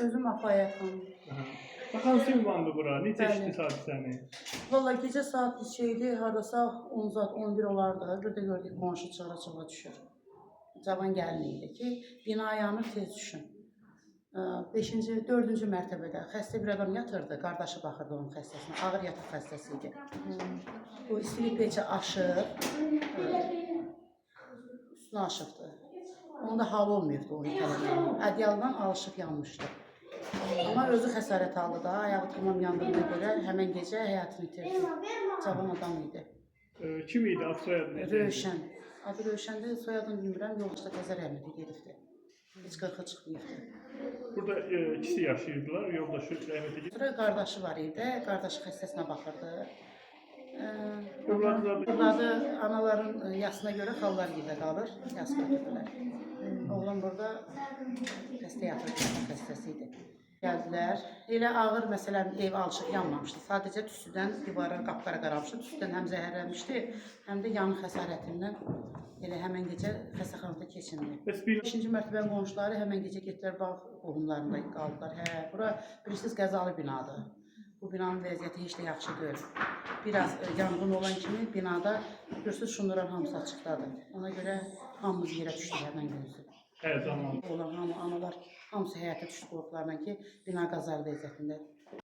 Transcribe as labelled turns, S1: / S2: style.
S1: Özüm Afayət xanım.
S2: Hansı ünvandı bura? Necə
S1: Bəli.
S2: işdi hadisəni?
S1: Valla gecə saat şeydi, haradasa 10 saat 11 olardı. Bir də gördük qonşu çıra düşür. Cavan gəlin idi ki, bina yanır tez düşün. 5-ci, 4-cü mərtəbədə xəstə bir adam yatırdı, qardaşı baxırdı onun xəstəsinə, ağır yataq xəstəsi idi. Bu istilik peçə aşır, üstünə aşıbdı. Onda hal olmayıbdı onu itələməyə. Ədyaldan alışıb yanmışdı. Amma özü xəsarət aldı da, ayağı tamam yandığına görə həmən gecə həyatını itirdi. Cavan adam idi.
S2: Kim idi? Ad soyadı necə idi?
S1: Rövşən. Adı Rövşəndir, soyadını bilmirəm, yoldaşda təzə rəhmətə gedibdi. Heç 40-a çıxmayıbdı.
S2: Burada ikisi yaşayırdılar, yoldaşı rəhmətə gedib.
S1: Sonra qardaşı var idi, qardaşı xəstəsinə baxırdı.
S2: Övladları
S1: Övladı anaların yasına görə xallar yerdə qalır, yas götürdülər. Oğlan burada xəstə yatırdı, xəstəsi idi. Gəldilər, elə ağır məsələn ev alışıb yanmamışdı. Sadəcə tüstüdən divara qapqara qaramışdı, tüstüdən həm zəhərlənmişdi, həm də yanıq xəsarətindən elə həmən gecə xəstəxanada keçindi. 5-ci mərtəbənin qonşuları həmən gecə getdilər bağ qohumlarında qaldılar. Bura bilirsiniz qəzalı binadır. Bu binanın vəziyyəti heç də yaxşı deyil. Biraz yanğın olan kimi binada görürsünüz şunların hamısı açıqdadır. Ona görə hamımız yerə düşdük həmən günüzü.
S2: Hər zaman.
S1: Olan analar hamısı həyata düşdü qorxularla ki, bina qəzalı vəziyyətində.